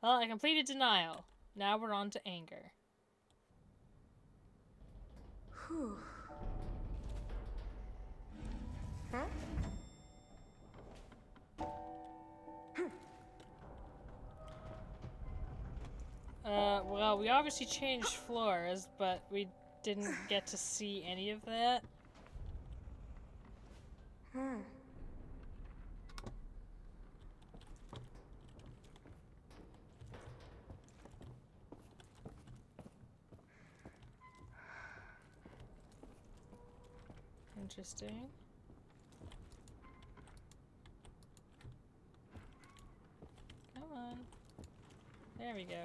Well, I completed denial. Now we're on to anger. Whew. Huh? Well, we obviously changed floors, but we didn't get to see any of that. Hmm. Interesting. Come on. There we go.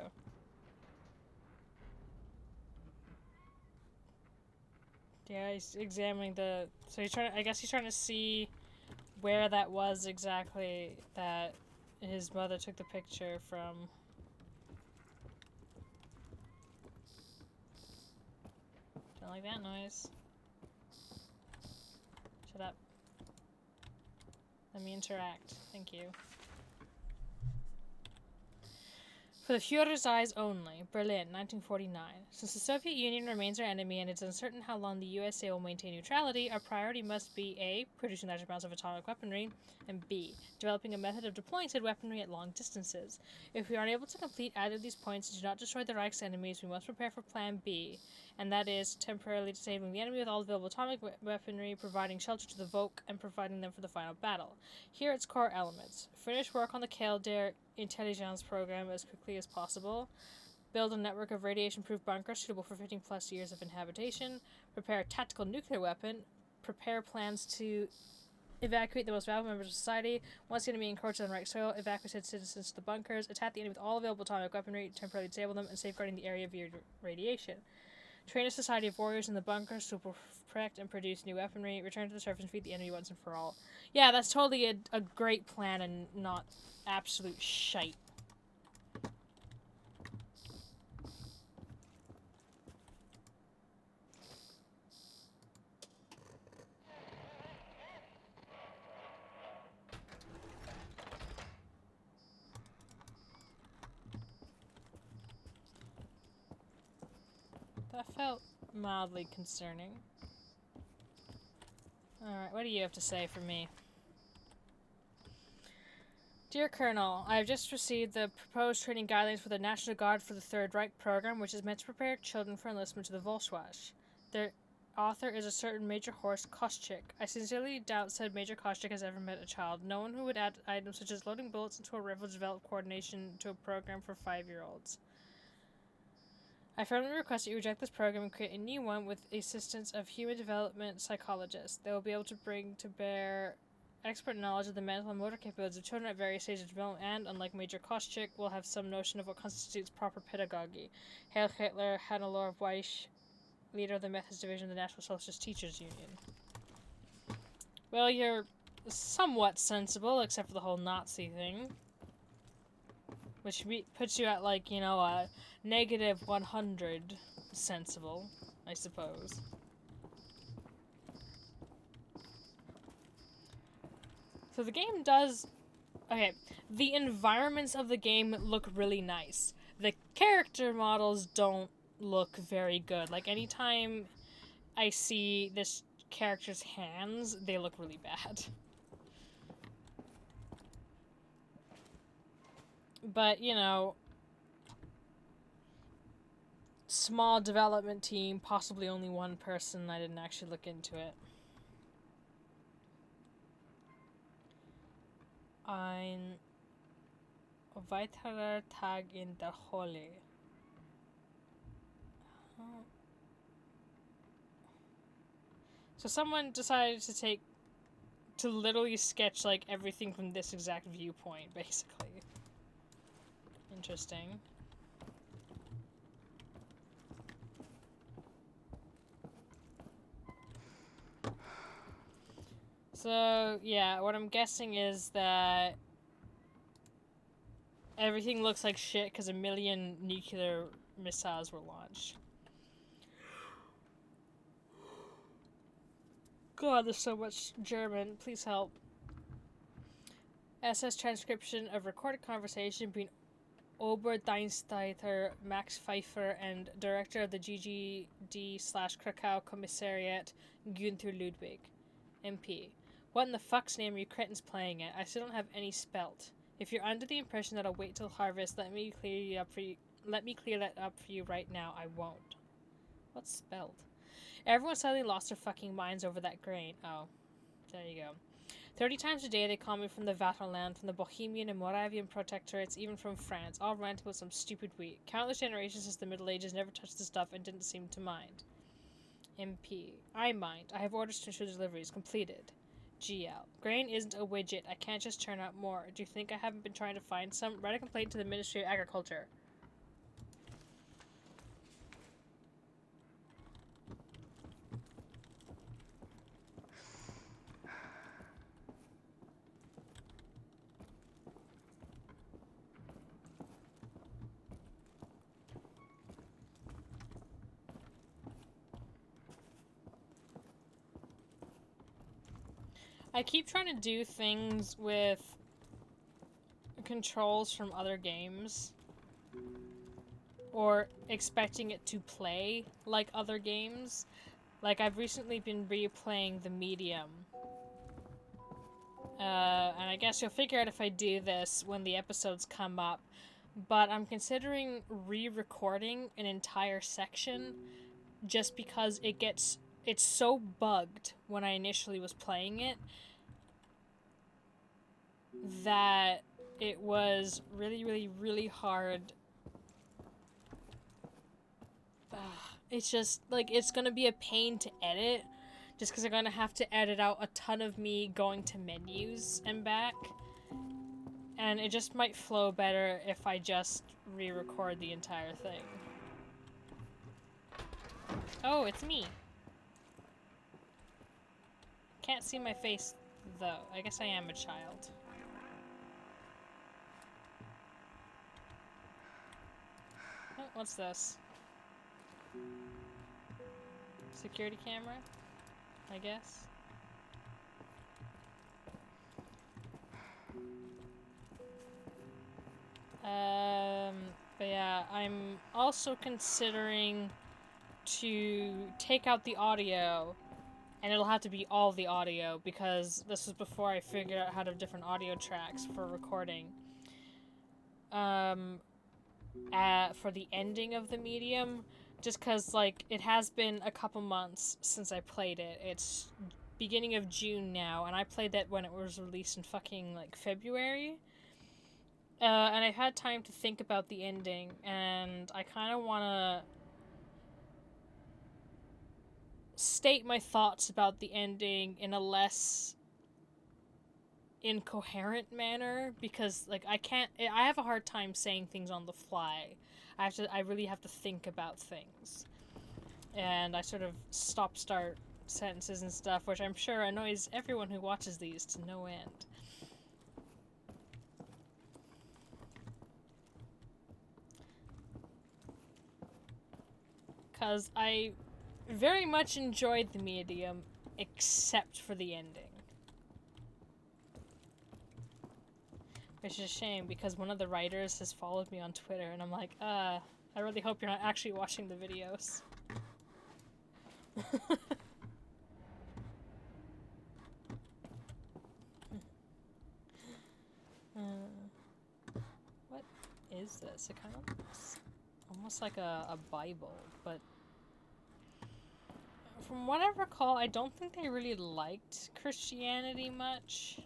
Yeah, he's examining the... So he's trying to... I guess he's trying to see where that was exactly that his mother took the picture from. Don't like that noise. Shut up. Let me interact. Thank you. For the Führer's eyes only. Berlin, 1949. Since the Soviet Union remains our enemy and it's uncertain how long the USA will maintain neutrality, our priority must be A. Producing large amounts of atomic weaponry, and B. Developing a method of deploying said weaponry at long distances. If we are unable to complete either of these points and do not destroy the Reich's enemies, we must prepare for Plan B, and that is temporarily disabling the enemy with all available atomic weaponry, providing shelter to the Volk, and providing them for the final battle. Here are its core elements. Finish work on the Kälder intelligence program as quickly as possible. Build a network of radiation-proof bunkers suitable for 15 plus years of inhabitation. Prepare a tactical nuclear weapon. Prepare plans to evacuate the most valuable members of society. Once the enemy encroaches on Reich soil, evacuate citizens to the bunkers. Attack the enemy with all available atomic weaponry, temporarily disable them, and safeguarding the area via radiation. Train a society of warriors in the bunkers to protect and produce new weaponry. Return to the surface and defeat the enemy once and for all. Yeah, that's totally a great plan and not absolute shite. That felt mildly concerning. Alright, what do you have to say for me? Dear Colonel, I have just received the proposed training guidelines for the National Guard for the Third Reich program, which is meant to prepare children for enlistment to the Volkswagen. Their author is a certain Major Horst Koschik. I sincerely doubt said Major Koschik has ever met a child. No one who would add items such as loading bullets into a rifle to develop coordination to a program for 5-year-olds. I firmly request that you reject this program and create a new one with the assistance of human development psychologists. They will be able to bring to bear expert knowledge of the mental and motor capabilities of children at various stages of development and, unlike Major Koschik, will have some notion of what constitutes proper pedagogy. Hail Hitler, Hannelore Weiss, leader of the Methodist Division of the National Socialist Teachers Union. Well, you're somewhat sensible, except for the whole Nazi thing. Which puts you at, like, you know, a negative 100 sensible, I suppose. So the game does... Okay, the environments of the game look really nice. The character models don't look very good. Like, anytime I see this character's hands, they look really bad. But, you know... Small development team, possibly only one person. I didn't actually look into it. Ein weiterer Tag in der Hölle. So someone decided to literally sketch like everything from this exact viewpoint, basically. Interesting. So, yeah, what I'm guessing is that everything looks like shit because 1,000,000 nuclear missiles were launched. God, there's so much German. Please help. SS transcription of recorded conversation between Oberdienstleiter Max Pfeiffer and director of the GGD/Krakow Commissariat Gunther Ludwig, MP. What in the fuck's name are you cretins playing at? I still don't have any spelt. If you're under the impression that I'll wait till harvest, let me clear that up for you right now. I won't. What's spelled? Everyone suddenly lost their fucking minds over that grain. Oh, there you go. 30 times a day they call me from the Vaterland, from the Bohemian and Moravian protectorates, even from France, all ranting about some stupid wheat. Countless generations since the Middle Ages never touched the stuff and didn't seem to mind. MP. I mind. I have orders to ensure deliveries completed. GL. Grain isn't a widget. I can't just churn out more. Do you think I haven't been trying to find some? Write a complaint to the Ministry of Agriculture. I keep trying to do things with controls from other games, or expecting it to play like other games. Like, I've recently been replaying The Medium. And I guess you'll figure out if I do this when the episodes come up. But I'm considering re-recording an entire section just because it's so bugged when I initially was playing it that it was really, really, really hard. It's just, like, it's gonna be a pain to edit, just because I'm gonna have to edit out a ton of me going to menus and back. And it just might flow better if I just re-record the entire thing. Oh, it's me. Can't see my face, though. I guess I am a child. Oh, what's this? Security camera? I guess. But yeah, I'm also considering to take out the audio, and it'll have to be all the audio, because this was before I figured out how to have different audio tracks for recording. For the ending of the medium, just because, like, it has been a couple months since I played it. It's beginning of June now, and I played that when it was released in fucking, like, February. And I've had time to think about the ending, and I kind of want to state my thoughts about the ending in a less incoherent manner, because, like, I have a hard time saying things on the fly. I really have to think about things. And I sort of stop-start sentences and stuff, which I'm sure annoys everyone who watches these to no end. Because I very much enjoyed the medium, except for the ending. Which is a shame, because one of the writers has followed me on Twitter, and I'm like, I really hope you're not actually watching the videos. What is this? It kind of looks almost like a Bible, but from what I recall, I don't think they really liked Christianity much.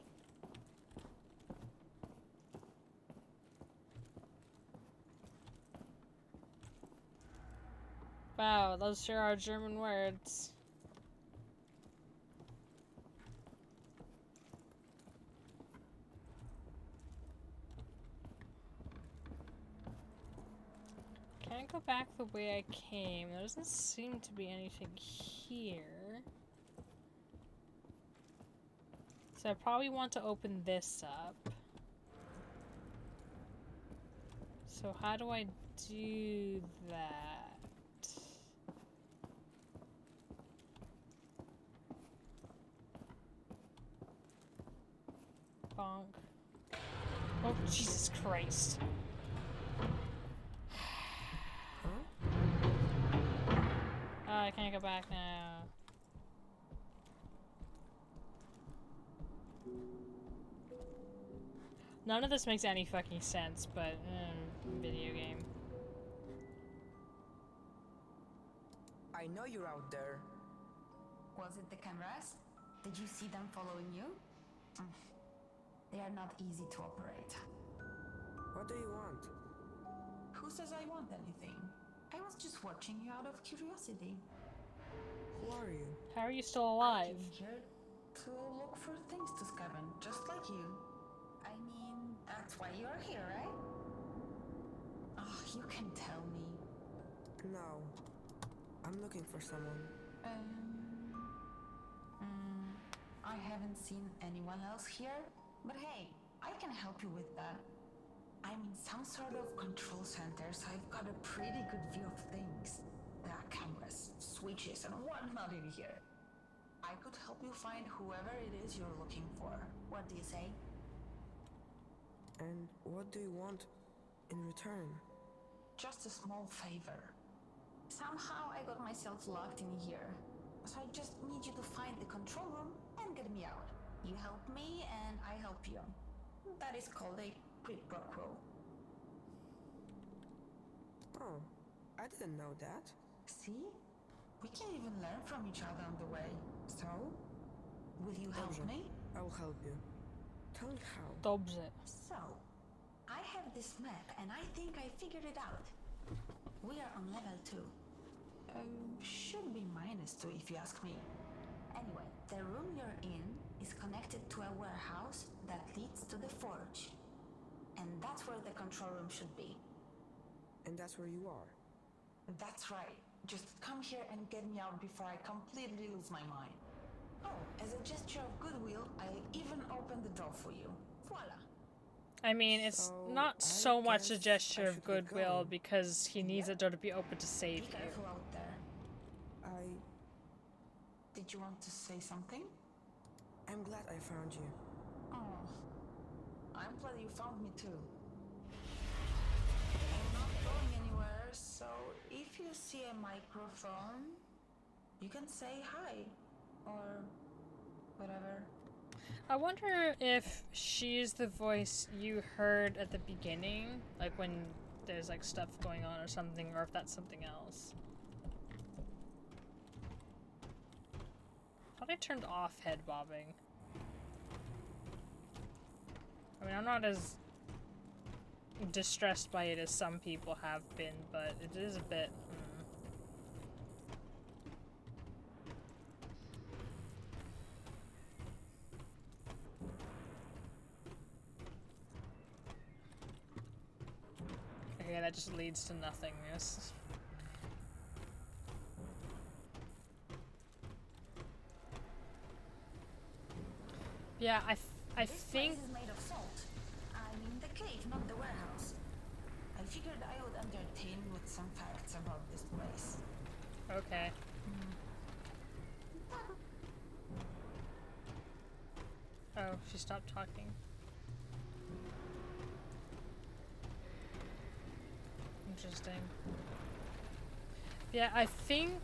Wow, those sure are German words. Can't go back the way I came. There doesn't seem to be anything here. So I probably want to open this up. So how do I do that? Bonk. Oh, Jesus Christ. Can't go back now. None of this makes any fucking sense, but video game. I know you're out there. Was it the cameras? Did you see them following you? They are not easy to operate. What do you want? Who says I want anything? I was just watching you out of curiosity. Who are you? How are you still alive? I came here to look for things to scavenge, just like you. I mean, that's why you're here, right? Oh, you can tell me. No. I'm looking for someone. I haven't seen anyone else here, but hey, I can help you with that. I'm in some sort of control center, so I've got a pretty good view of things. There are cameras, switches, and whatnot in here. I could help you find whoever it is you're looking for. What do you say? And what do you want in return? Just a small favor. Somehow I got myself locked in here. So I just need you to find the control room and get me out. You help me and I help you. That is called a quid pro quo. Oh, I didn't know that. See? We can even learn from each other on the way. So, will you help Dobrze. me? I will help you. Tell me how. Dobrze. So, I have this map and I think I figured it out. We are on level 2. Should be -2 if you ask me. Anyway, the room you're in is connected to a warehouse that leads to the forge. And that's where the control room should be. And that's where you are. That's right. Just come here and get me out before I completely lose my mind. Oh, as a gesture of goodwill, I'll even open the door for you. Voila. I mean, it's So, not I so much a guess gesture I of should get goodwill going. because he needs the door to be open to save Be you. careful out there. Did you want to say something? I'm glad I found you. Oh, I'm glad you found me too. I'm not going anywhere, so if you see a microphone, you can say hi or whatever. I wonder if she's the voice you heard at the beginning, like when there's like stuff going on or something, or if that's something else. I thought I turned off head bobbing. I mean, I'm not as distressed by it as some people have been, but it is a bit. Okay, that just leads to nothingness. Yeah, I This think. place is made of salt. I mean the cave, not the warehouse. I figured I would entertain with some facts about this place. Okay. Oh, she stopped talking. Interesting. Yeah, I think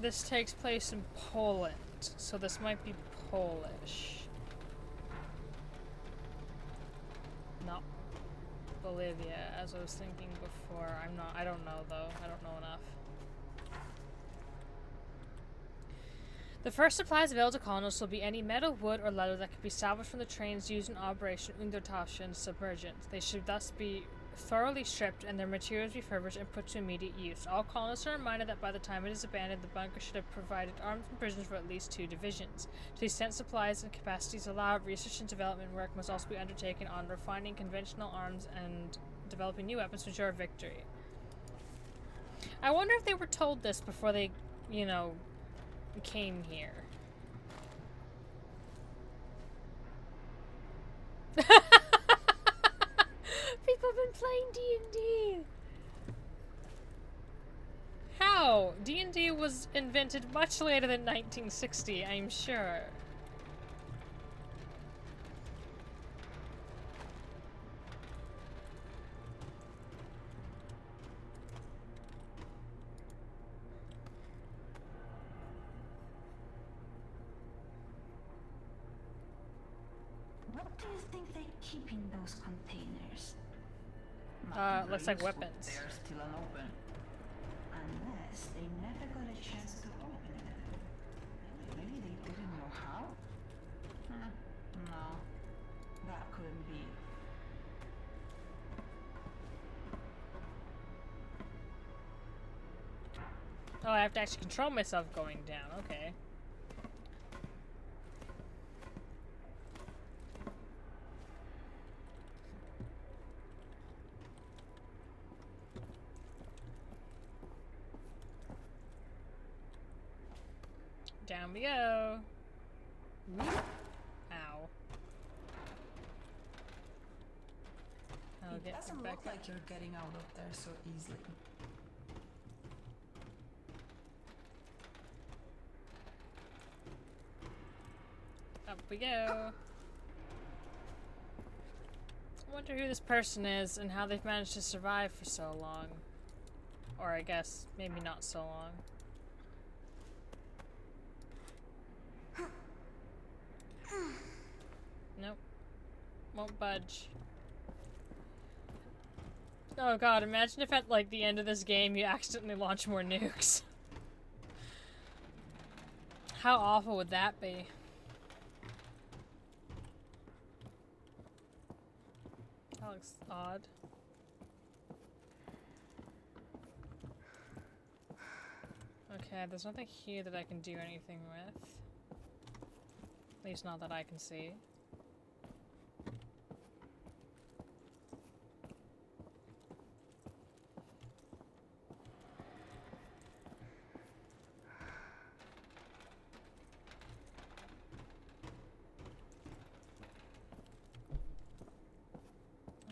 this takes place in Poland, so this might be Polish. Not Bolivia, as I was thinking before. I don't know though. I don't know enough. The first supplies available to colonists will be any metal, wood, or leather that can be salvaged from the trains used in Operation Untertasche and Submergent. They should thus be thoroughly stripped and their materials refurbished and put to immediate use. All colonists are reminded that by the time it is abandoned, the bunker should have provided arms and provisions for at least 2 divisions. To the extent supplies and capacities allow, research and development work must also be undertaken on refining conventional arms and developing new weapons to ensure victory. I wonder if they were told this before they, you know, came here. People have been playing D&D. How? D&D was invented much later than 1960, I'm sure. you think they keep in those containers? Looks like weapons. They're still unopened. Unless they never got a chance to open it. Maybe they didn't know how? No, that couldn't be. Oh, I have to actually control myself going down. Okay. Down we go. Ow. I'll It get doesn't back look like you're getting out of there so easily. Up we go. I wonder who this person is and how they've managed to survive for so long. Or I guess maybe not so long. Nope. Won't budge. Oh god, imagine if at like the end of this game you accidentally launch more nukes. How awful would that be? That looks odd. Okay, there's nothing here that I can do anything with. At least not that I can see.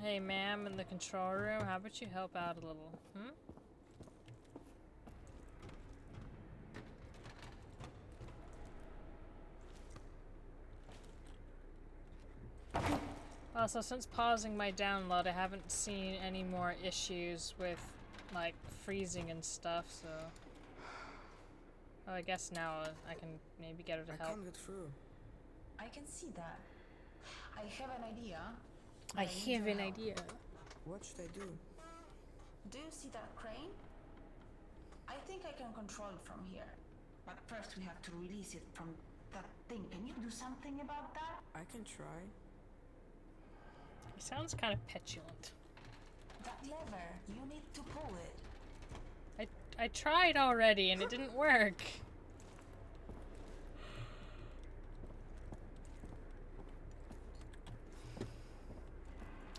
Hey ma'am, in the control room, how about you help out a little, hmm? Also, since pausing my download, I haven't seen any more issues with, like, freezing and stuff, so... Oh, I guess now I can maybe get her to I help. can't get through. I can see that. I have an idea. I but need have your an help. idea. What should I do? Do you see that crane? I think I can control it from here. But first we have to release it from that thing. Can you do something about that? I can try. He sounds kind of petulant. That lever, you need to pull it. I tried already and it didn't work.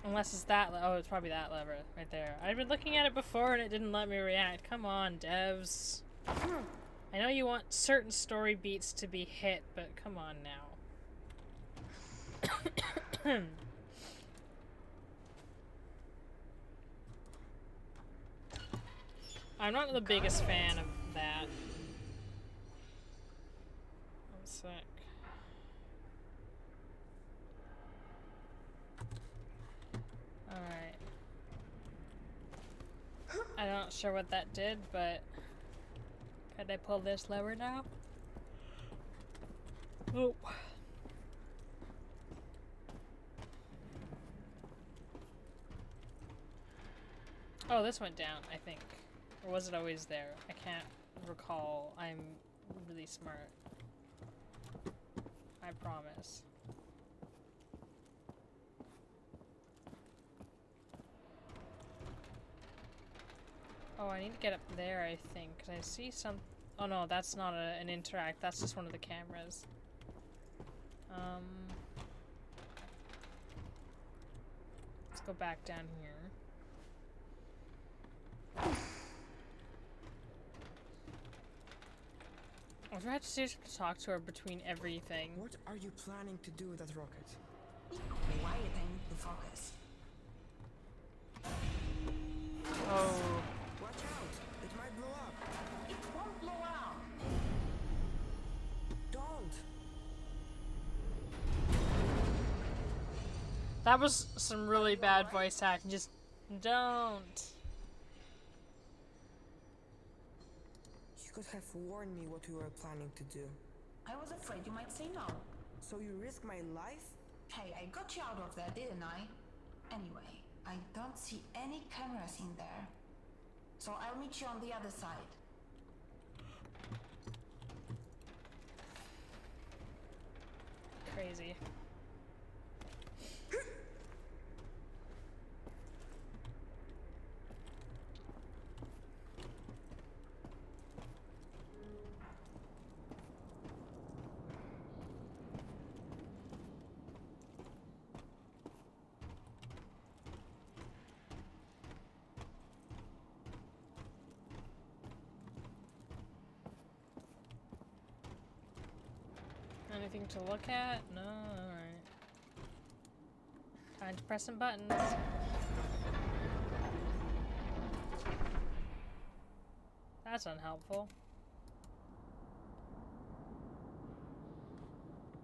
Unless it's that oh, it's probably that lever right there. I've been looking at it before and it didn't let me react. Come on, devs. I know you want certain story beats to be hit, but come on now. I'm not the biggest fan of that. One sec. Alright. I'm not sure what that did, but... Could I pull this lever now? Oh. Oh, this went down, I think. Or was it always there? I can't recall. I'm really smart. I promise. Oh, I need to get up there, I think. Cause I see some... Oh no, that's not an interact. That's just one of the cameras. Let's go back down here. I've had to seriously talk to her between everything. What are you planning to do with that rocket? Be quiet, I need to focus. Oh. Watch out! It might blow up. It won't blow out. Don't! That was some really bad voice acting. Just don't. You could have warned me what you were planning to do. I was afraid you might say no. So you risk my life Hey, I got you out of there, didn't I? Anyway, I don't see any cameras in there. So I'll meet you on the other side. Crazy. Anything to look at? No, alright. Time to press some buttons. That's unhelpful.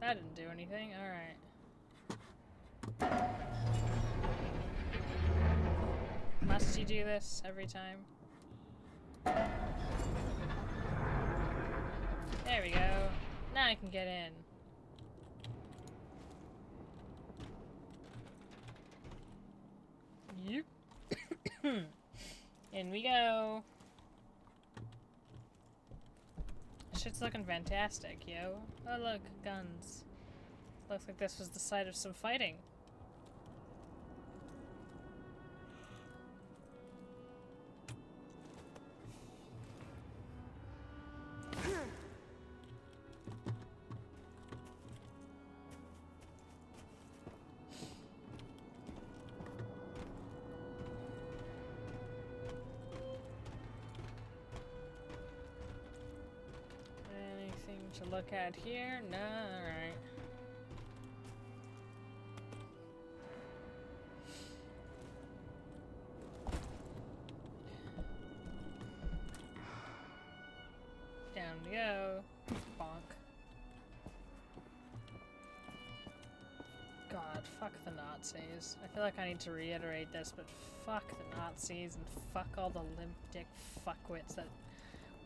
That didn't do anything, alright. Must you do this every time? There we go. Now I can get in. Yep. In we go. Shit's looking fantastic, yo. Oh look, guns. Looks like this was the site of some fighting. To look at here? No, alright. Down we go. Bonk. God, fuck the Nazis. I feel like I need to reiterate this, but fuck the Nazis and fuck all the limp dick fuckwits that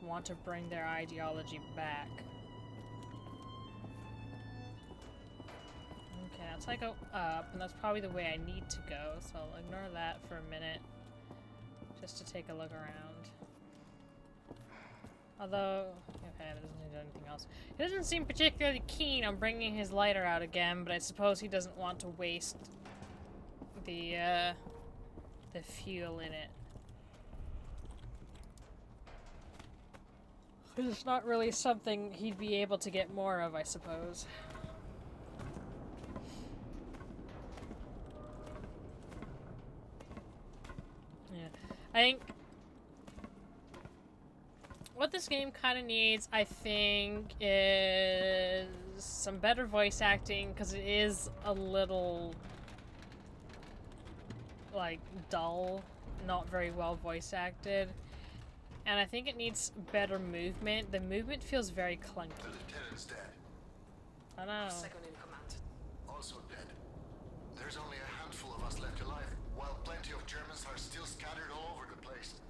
want to bring their ideology back. Okay, now so I go up, and that's probably the way I need to go, so I'll ignore that for a minute, just to take a look around. Although, okay, that doesn't do anything else. He doesn't seem particularly keen on bringing his lighter out again, but I suppose he doesn't want to waste the fuel in it. It's not really something he'd be able to get more of, I suppose. I think what this game kind of needs, I think, is some better voice acting, because it is a little, like, dull, not very well voice acted. And I think it needs better movement. The movement feels very clunky. The lieutenant's dead. I know. Second in command. Also dead. There's only a handful of us left alive, while plenty of Germans are still scattered all over the place.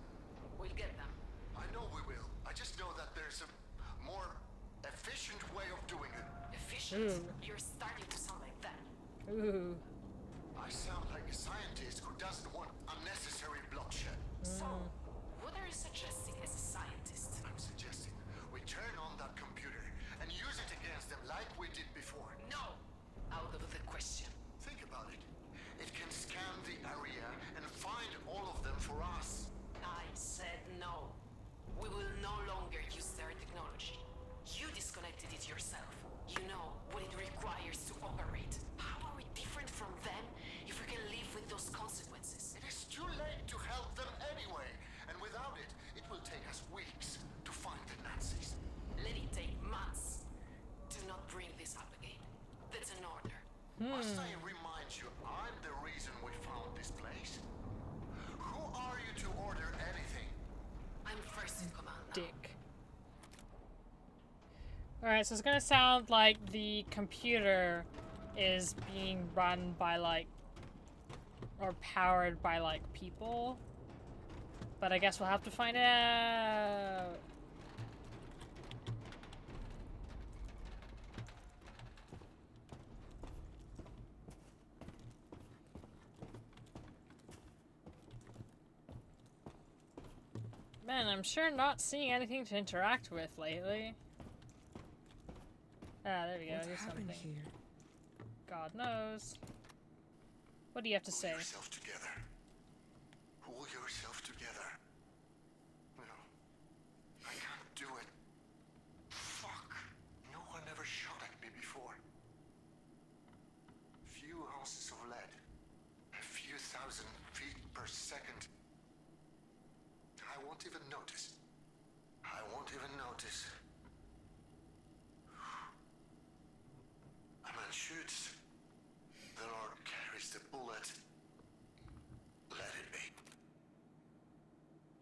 We'll get them. I know we will. I just know that there's a more efficient way of doing it. Efficient? You're starting to sound like that. Ooh. I sound like a scientist who doesn't want unnecessary bloodshed. So, what are you suggesting as a scientist? I'm suggesting we turn on that computer and use it against them like we did before. No! Out of the question. Think about it. It can scan the area and find all of them for us. I said no. We will no longer use their technology. You disconnected it yourself. You know what it requires to operate. How are we different from them if we can live with those consequences? It is too late to help them anyway, and without it, it will take us weeks to find the Nazis. Let it take months. Do not bring this up again. That's an order. Must I remind you, I'm the reason we found this place? Who are you to order anything? I'm first in command now. Dick. Alright, so it's gonna sound like the computer is being run by, like, or powered by, like, people. But I guess we'll have to find out. Man, I'm sure not seeing anything to interact with lately. Ah, there we go. What Here's happened something. here? God knows. What do you have to say? Pull yourself together. Pull yourself together. No. I can't do it. Fuck. No one ever shot at me before. Few ounces of lead. A few thousand feet per second. I won't even notice. I won't even notice. A man shoots. The Lord carries the bullet. Let it be.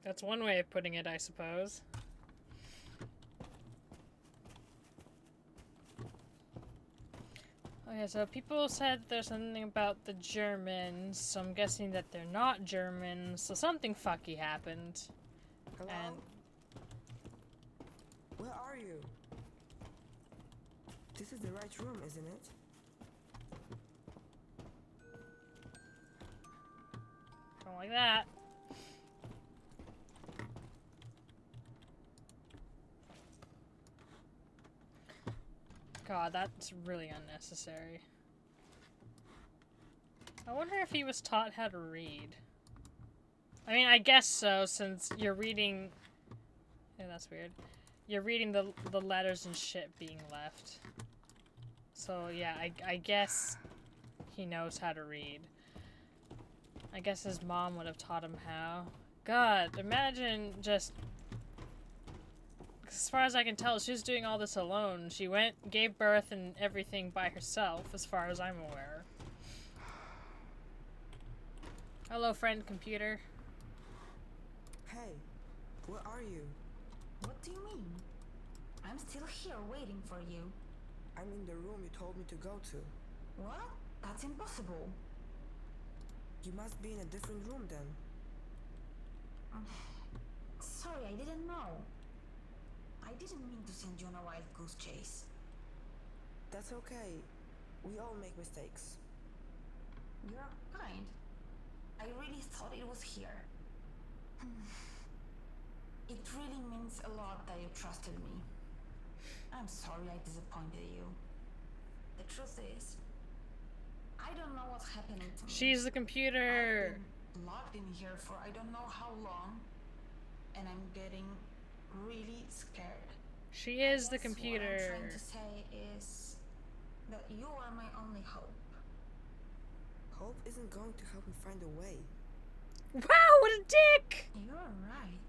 That's one way of putting it, I suppose. Okay, so people said there's something about the Germans, so I'm guessing that they're not Germans, so something fucky happened. Hello? And Where are you? This is the right room, isn't it? don't like that. God, that's really unnecessary. I wonder if he was taught how to read. I mean, I guess so, since you're reading... Yeah, that's weird. You're reading the letters and shit being left. So, yeah, I guess he knows how to read. I guess his mom would have taught him how. God, imagine just... As far as I can tell, she was doing all this alone. She went, gave birth and everything by herself, as far as I'm aware. Hello, friend computer. Hey, where are you? What do you mean? I'm still here waiting for you. I'm in the room you told me to go to. What? That's impossible. You must be in a different room then. Sorry, I didn't know. I didn't mean to send you on a wild goose chase. That's okay. We all make mistakes. You're kind. I really thought it was here. It really means a lot that you trusted me. I'm sorry I disappointed you. The truth is, I don't know what's happening to me. She's the computer. I've been locked in here for I don't know how long, and I'm getting really scared. She is the Guess What I'm computer. trying to say is that you are my only hope. Hope isn't going to help me find a way. Wow, what a dick! You're right.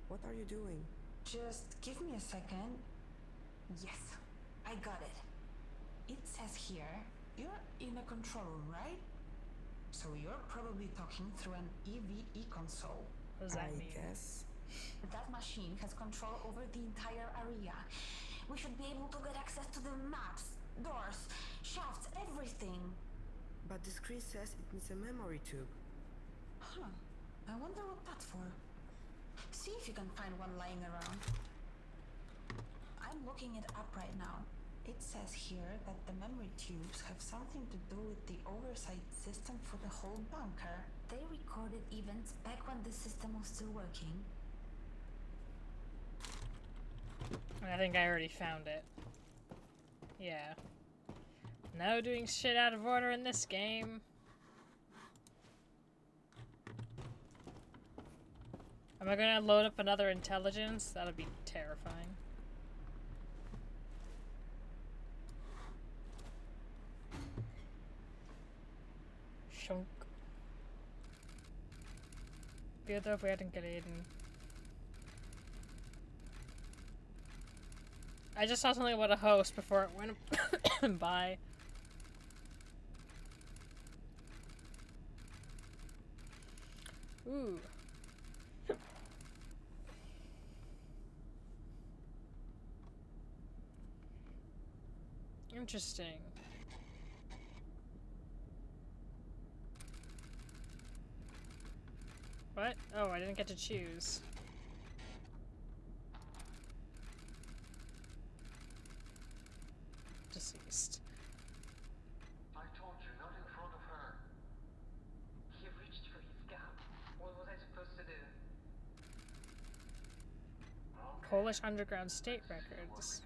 What are you doing? Just give me a second. Yes, I got it. It says here, you're in a control room, right? So you're probably talking through an EVE console. What does that I mean? guess. That machine has control over the entire area. We should be able to get access to the maps, doors, shafts, everything. But the screen says it needs a memory tube. Huh. I wonder what that's for. See if you can find one lying around. I'm looking it up right now. It says here that the memory tubes have something to do with the oversight system for the whole bunker. They recorded events back when the system was still working. I think I already found it. Yeah. No doing shit out of order in this game. Am I gonna load up another intelligence? That'll be terrifying. Shunk. Wieder werden gelesen. I just saw something about a host before it went by. Ooh. Interesting. What? Oh, I didn't get to choose. Deceased. I told you, not in front of her. He reached for Polish underground state records.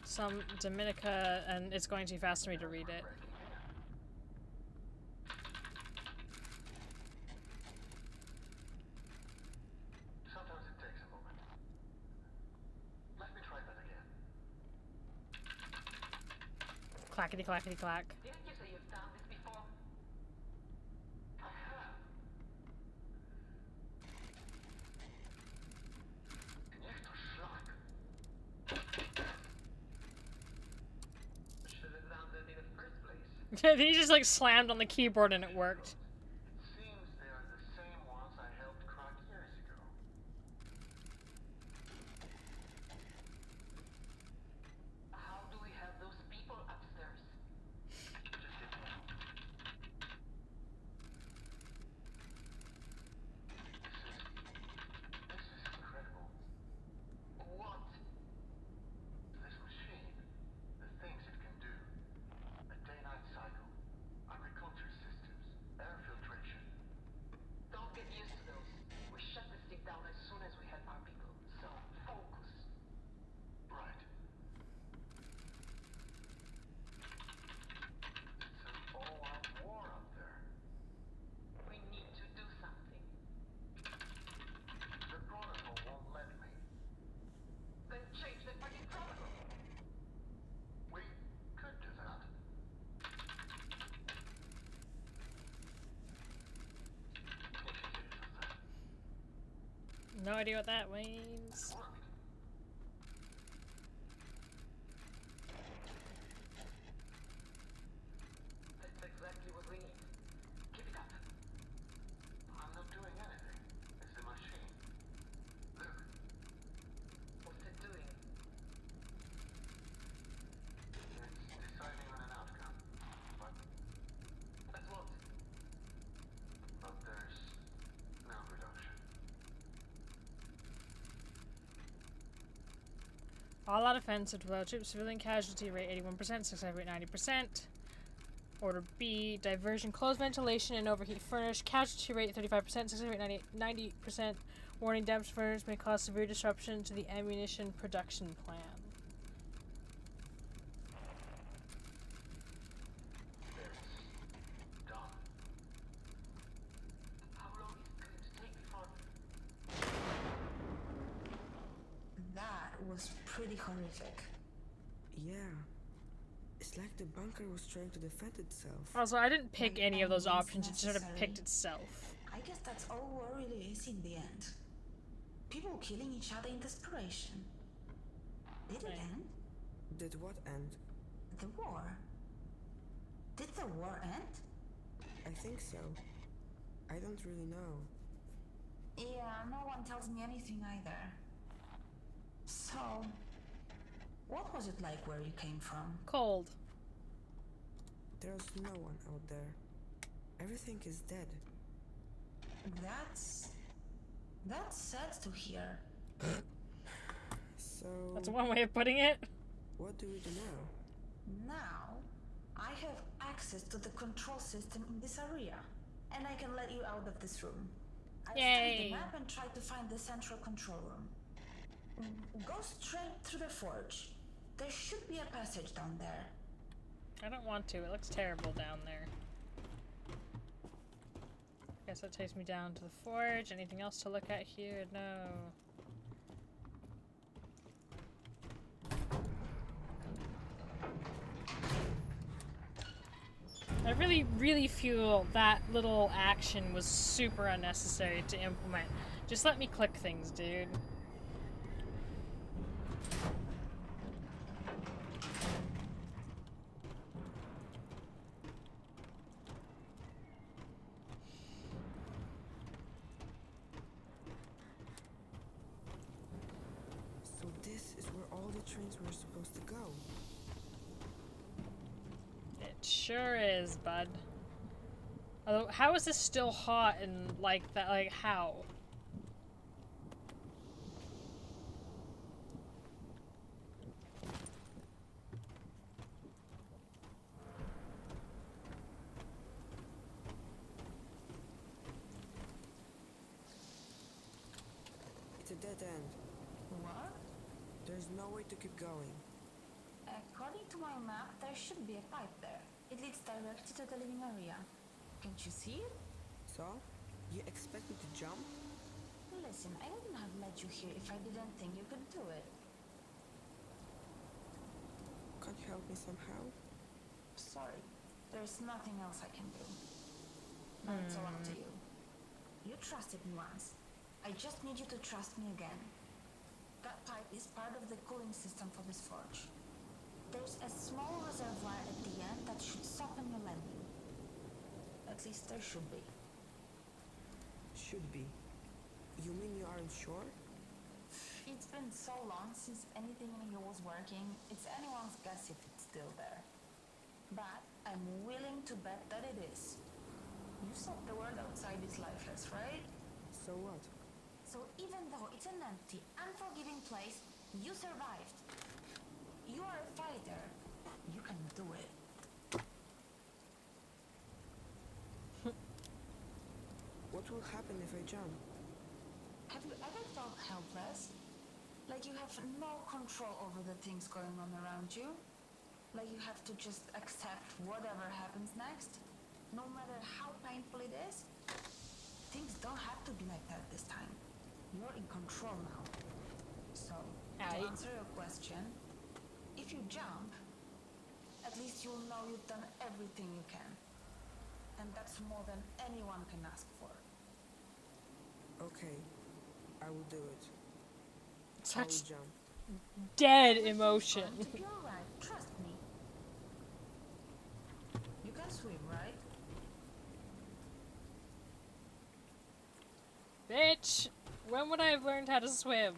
Some Dominica, and it's going too fast for me to read it. Sometimes it takes a moment. Let me try that again. Clackety clackety clack. Didn't you say you've done this before? I have. Niech to szlak. Should have done that in the first place. He just like slammed on the keyboard and it worked. It seems they are the same ones I helped crack years ago. How do we have those people upstairs? Just hit me. This is incredible. What? This machine, the things it can do. A day-night cycle, agriculture systems, air filtration. Don't get used to those. We shut this thing down as soon as we have our people. So, focus. Right. It's an all-out war out there. We need to do something. The protocol won't let me. Then change the fucking protocol. We could do that. No idea what that means. Worked. That's exactly what we need. Keep it up. I'm not doing anything. It's the machine. Look, What's it doing? it's deciding on an outcome. But What? there's no reduction. All out offensive deployed troops, civilian casualty rate 81%, success rate 90%. Order B, diversion, closed ventilation, and overheat furnace. Casualty rate 35%, success rate 90%. Warning, damaged furnace may cause severe disruption to the ammunition production plan. It's done. How long is it going to take before... That was pretty horrific. Yeah. It's like the bunker was trying to defend itself. Also, I didn't pick Like any of those enemies options, it sort of necessary. picked itself. I guess that's all war really is in the end. People killing each other in desperation. Did it Right. end? Did what end? The war? Did the war end? I think so. I don't really know. Yeah, no one tells me anything either. So, what was it like where you came from? Cold. There's no one out there. Everything is dead. That's sad to hear. So, That's one way of putting it. what do we do now? Now, I have access to the control system in this area, and I can let you out of this room. I studied Yay. the map and tried to find the central control room. Go straight through the forge. There should be a passage down there. I don't want to, it looks terrible down there. Guess that takes me down to the forge. Anything else to look at here? No. I really feel that little action was super unnecessary to implement. Just let me click things, dude. So this is where all the trains were supposed to go. It sure is, bud. Although, how is this still hot and like that? Like, how? a dead end. What? There's no way to keep going. According to my map, there should be a pipe there. It leads directly to the living area. Can't you see it? So? You expect me to jump? Listen, I wouldn't have let you here if I didn't think you could do it. Can't you help me somehow? Sorry, there's nothing else I can do. Now it's all up to you. You trusted me once. I just need you to trust me again. That pipe is part of the cooling system for this forge. There's a small reservoir at the end that should soften your landing. At least there should be. Should be. You mean you aren't sure? It's been so long since anything in here was working, it's anyone's guess if it's still there. But I'm willing to bet that it is. You said the world outside is lifeless, right? So what? So even though it's an empty, unforgiving place, you survived. You are a fighter. You can do it. What will happen if I jump? Have you ever felt helpless? Like you have no control over the things going on around you? Like you have to just accept whatever happens next? No matter how painful it is? Things don't have to be like that this time. You're in control now. So, to answer your question, if you jump, at least you'll know you've done everything you can. And that's more than anyone can ask for. Okay, I will do it. I will Such jump. dead emotion. You're right, trust me. You can swim, right? Bitch! When would I have learned how to swim?